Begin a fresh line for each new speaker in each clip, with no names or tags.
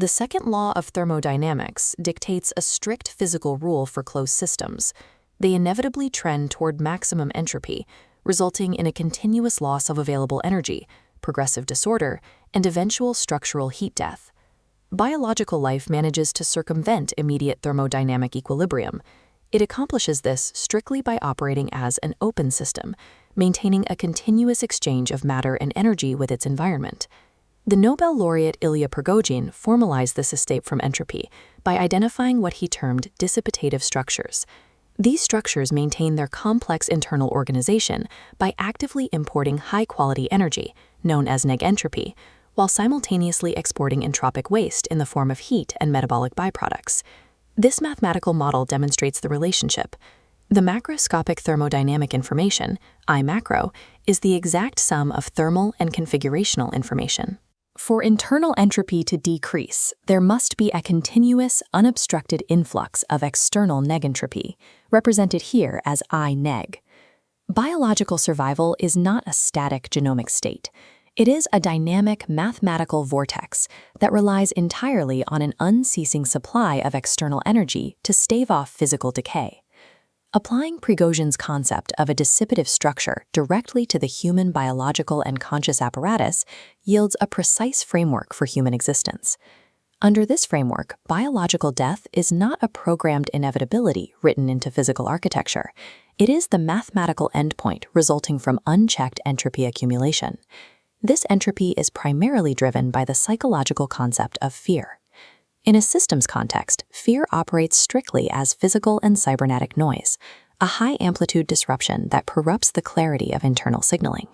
The second law of thermodynamics dictates a strict physical rule for closed systems. They inevitably trend toward maximum entropy, resulting in a continuous loss of available energy, progressive disorder, and eventual structural heat death. Biological life manages to circumvent immediate thermodynamic equilibrium. It accomplishes this strictly by operating as an open system, maintaining a continuous exchange of matter and energy with its environment. The Nobel laureate Ilya Prigogine formalized this escape from entropy by identifying what he termed dissipative structures. These structures maintain their complex internal organization by actively importing high-quality energy, known as negentropy, while simultaneously exporting entropic waste in the form of heat and metabolic byproducts. This mathematical model demonstrates the relationship. The macroscopic thermodynamic information, I macro, is the exact sum of thermal and configurational information. For internal entropy to decrease, there must be a continuous, unobstructed influx of external negentropy, represented here as I neg. Biological survival is not a static genomic state. It is a dynamic mathematical vortex that relies entirely on an unceasing supply of external energy to stave off physical decay. Applying Prigogine's concept of a dissipative structure directly to the human biological and conscious apparatus yields a precise framework for human existence. Under this framework, biological death is not a programmed inevitability written into physical architecture. It is the mathematical endpoint resulting from unchecked entropy accumulation. This entropy is primarily driven by the psychological concept of fear. In a systems context, fear operates strictly as physical and cybernetic noise, a high-amplitude disruption that corrupts the clarity of internal signaling.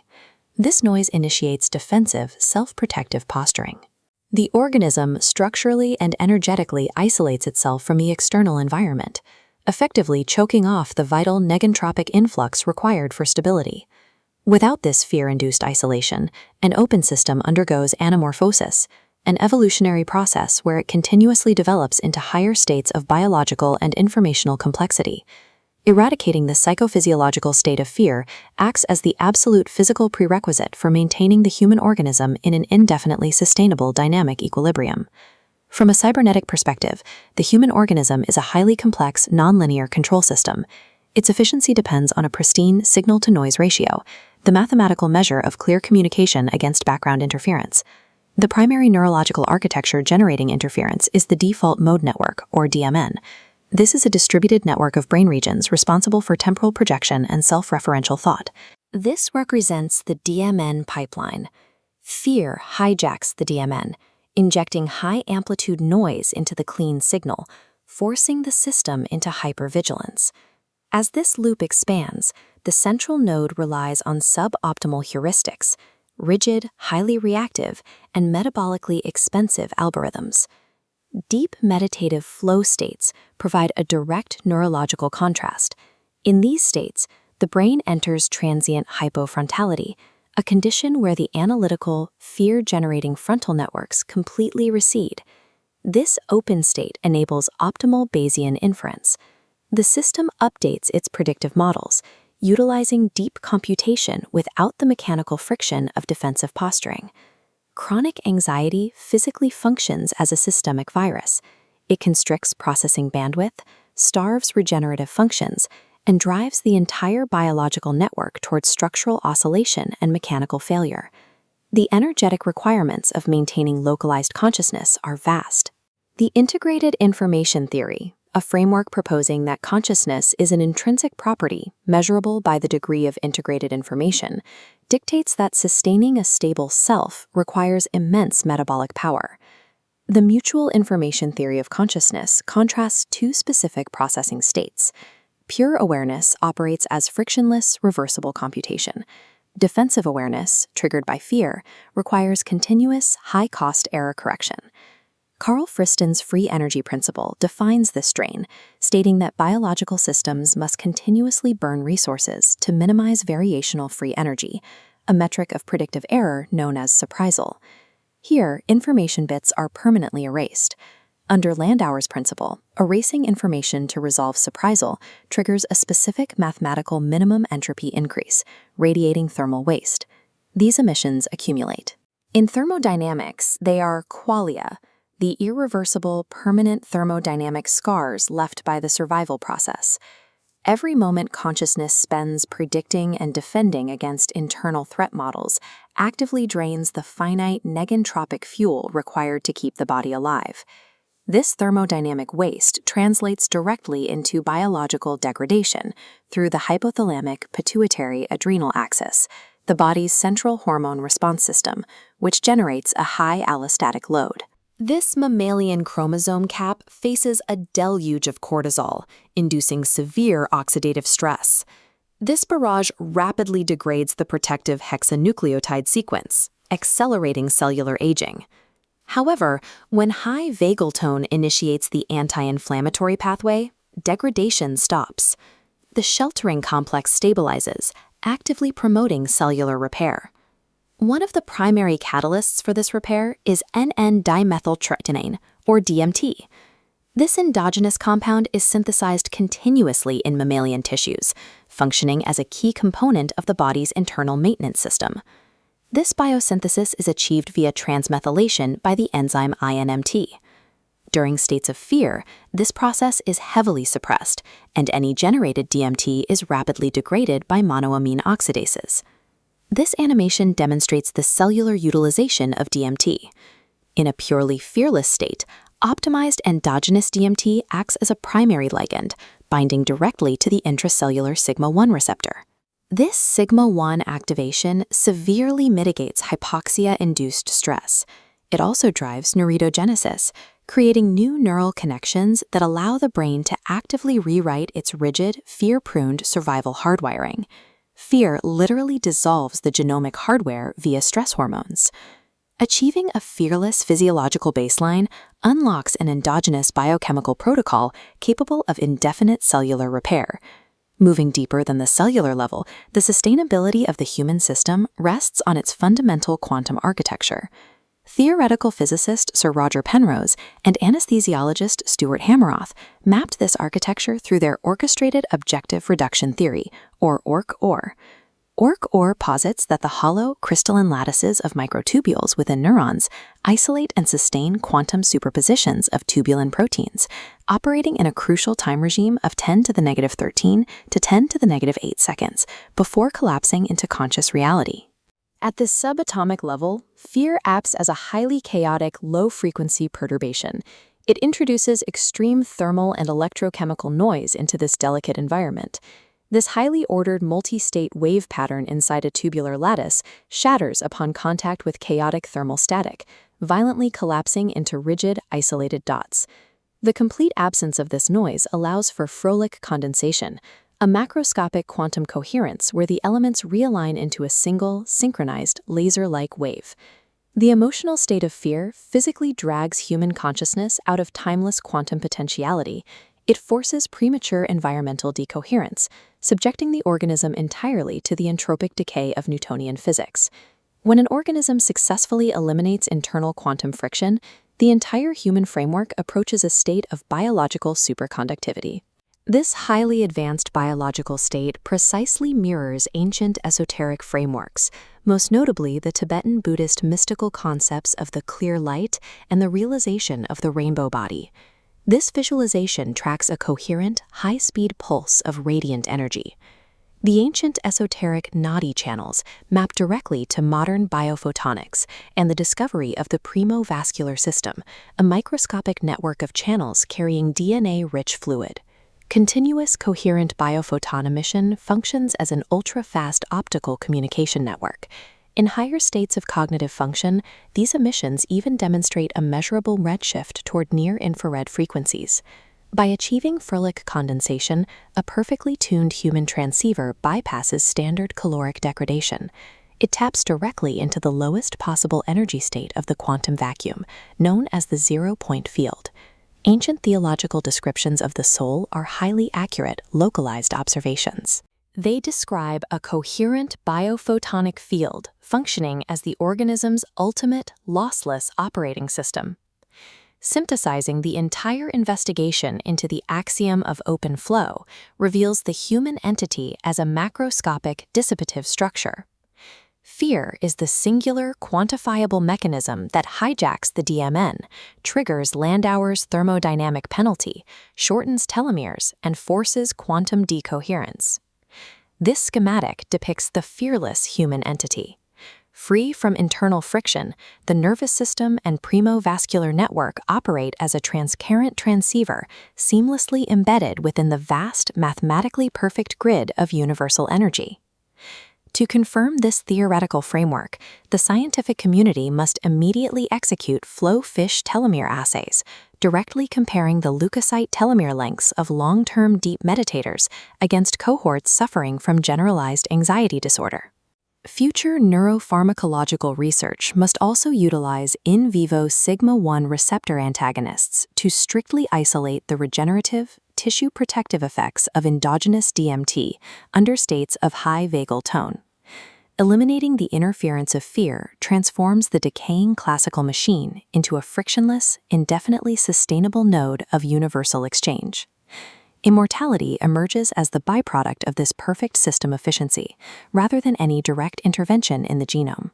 This noise initiates defensive, self-protective posturing. The organism structurally and energetically isolates itself from the external environment, effectively choking off the vital negentropic influx required for stability. Without this fear-induced isolation, an open system undergoes anamorphosis, an evolutionary process where it continuously develops into higher states of biological and informational complexity. Eradicating the psychophysiological state of fear acts as the absolute physical prerequisite for maintaining the human organism in an indefinitely sustainable dynamic equilibrium. From a cybernetic perspective, the human organism is a highly complex, nonlinear control system. Its efficiency depends on a pristine signal-to-noise ratio, the mathematical measure of clear communication against background interference. The primary neurological architecture generating interference is the default mode network, or DMN. This is a distributed network of brain regions responsible for temporal projection and self-referential thought. This represents the DMN pipeline. Fear hijacks the DMN, injecting high-amplitude noise into the clean signal, forcing the system into hypervigilance. As this loop expands, the central node relies on suboptimal heuristics, rigid, highly reactive, and metabolically expensive algorithms. Deep meditative flow states provide a direct neurological contrast. In these states, the brain enters transient hypofrontality, a condition where the analytical, fear-generating frontal networks completely recede. This open state enables optimal Bayesian inference. The system updates its predictive models, utilizing deep computation without the mechanical friction of defensive posturing. Chronic anxiety physically functions as a systemic virus. It constricts processing bandwidth, starves regenerative functions, and drives the entire biological network towards structural oscillation and mechanical failure. The energetic requirements of maintaining localized consciousness are vast. The integrated information theory, a framework proposing that consciousness is an intrinsic property measurable by the degree of integrated information, dictates that sustaining a stable self requires immense metabolic power. The mutual information theory of consciousness contrasts two specific processing states. Pure awareness operates as frictionless, reversible computation. Defensive awareness, triggered by fear, requires continuous, high-cost error correction. Carl Friston's free energy principle defines this strain, stating that biological systems must continuously burn resources to minimize variational free energy, a metric of predictive error known as surprisal. Here, information bits are permanently erased. Under Landauer's principle, erasing information to resolve surprisal triggers a specific mathematical minimum entropy increase, radiating thermal waste. These emissions accumulate. In thermodynamics, they are qualia, the irreversible, permanent thermodynamic scars left by the survival process. Every moment consciousness spends predicting and defending against internal threat models actively drains the finite negentropic fuel required to keep the body alive. This thermodynamic waste translates directly into biological degradation through the hypothalamic-pituitary-adrenal axis, the body's central hormone response system, which generates a high allostatic load. This mammalian chromosome cap faces a deluge of cortisol, inducing severe oxidative stress. This barrage rapidly degrades the protective hexanucleotide sequence, accelerating cellular aging. However, when high vagal tone initiates the anti-inflammatory pathway, degradation stops. The sheltering complex stabilizes, actively promoting cellular repair. One of the primary catalysts for this repair is N,N-dimethyltryptamine, or DMT. This endogenous compound is synthesized continuously in mammalian tissues, functioning as a key component of the body's internal maintenance system. This biosynthesis is achieved via transmethylation by the enzyme INMT. During states of fear, this process is heavily suppressed, and any generated DMT is rapidly degraded by monoamine oxidases. This animation demonstrates the cellular utilization of DMT. In a purely fearless state, optimized endogenous DMT acts as a primary ligand, binding directly to the intracellular sigma-1 receptor. This sigma-1 activation severely mitigates hypoxia-induced stress. It also drives neuridogenesis, creating new neural connections that allow the brain to actively rewrite its rigid, fear-pruned survival hardwiring. Fear literally dissolves the genomic hardware via stress hormones. Achieving a fearless physiological baseline unlocks an endogenous biochemical protocol capable of indefinite cellular repair. Moving deeper than the cellular level, the sustainability of the human system rests on its fundamental quantum architecture. Theoretical physicist Sir Roger Penrose and anesthesiologist Stuart Hameroff mapped this architecture through their Orchestrated Objective Reduction Theory, or ORC-OR. ORC-OR posits that the hollow crystalline lattices of microtubules within neurons isolate and sustain quantum superpositions of tubulin proteins, operating in a crucial time regime of 10 to the negative 13 to 10 to the negative 8 seconds before collapsing into conscious reality. At this subatomic level, fear acts as a highly chaotic, low-frequency perturbation. It introduces extreme thermal and electrochemical noise into this delicate environment. This highly ordered multi-state wave pattern inside a tubular lattice shatters upon contact with chaotic thermal static, violently collapsing into rigid, isolated dots. The complete absence of this noise allows for Froelich condensation, a macroscopic quantum coherence where the elements realign into a single, synchronized, laser-like wave. The emotional state of fear physically drags human consciousness out of timeless quantum potentiality. It forces premature environmental decoherence, subjecting the organism entirely to the entropic decay of Newtonian physics. When an organism successfully eliminates internal quantum friction, the entire human framework approaches a state of biological superconductivity. This highly advanced biological state precisely mirrors ancient esoteric frameworks, most notably the Tibetan Buddhist mystical concepts of the clear light and the realization of the rainbow body. This visualization tracks a coherent, high-speed pulse of radiant energy. The ancient esoteric Nadi channels map directly to modern biophotonics and the discovery of the primo-vascular system, a microscopic network of channels carrying DNA-rich fluid. Continuous coherent biophoton emission functions as an ultra-fast optical communication network. In higher states of cognitive function, these emissions even demonstrate a measurable redshift toward near-infrared frequencies. By achieving Froelich condensation, a perfectly tuned human transceiver bypasses standard caloric degradation. It taps directly into the lowest possible energy state of the quantum vacuum, known as the zero-point field. Ancient theological descriptions of the soul are highly accurate, localized observations. They describe a coherent biophotonic field functioning as the organism's ultimate, lossless operating system. Synthesizing the entire investigation into the axiom of open flow reveals the human entity as a macroscopic dissipative structure. Fear is the singular, quantifiable mechanism that hijacks the DMN, triggers Landauer's thermodynamic penalty, shortens telomeres, and forces quantum decoherence. This schematic depicts the fearless human entity. Free from internal friction, the nervous system and premovascular network operate as a transparent transceiver, seamlessly embedded within the vast, mathematically perfect grid of universal energy. To confirm this theoretical framework, the scientific community must immediately execute flow-fish telomere assays, directly comparing the leukocyte telomere lengths of long-term deep meditators against cohorts suffering from generalized anxiety disorder. Future neuropharmacological research must also utilize in vivo sigma-1 receptor antagonists to strictly isolate the regenerative, tissue-protective effects of endogenous DMT under states of high vagal tone. Eliminating the interference of fear transforms the decaying classical machine into a frictionless, indefinitely sustainable node of universal exchange. Immortality emerges as the byproduct of this perfect system efficiency, rather than any direct intervention in the genome.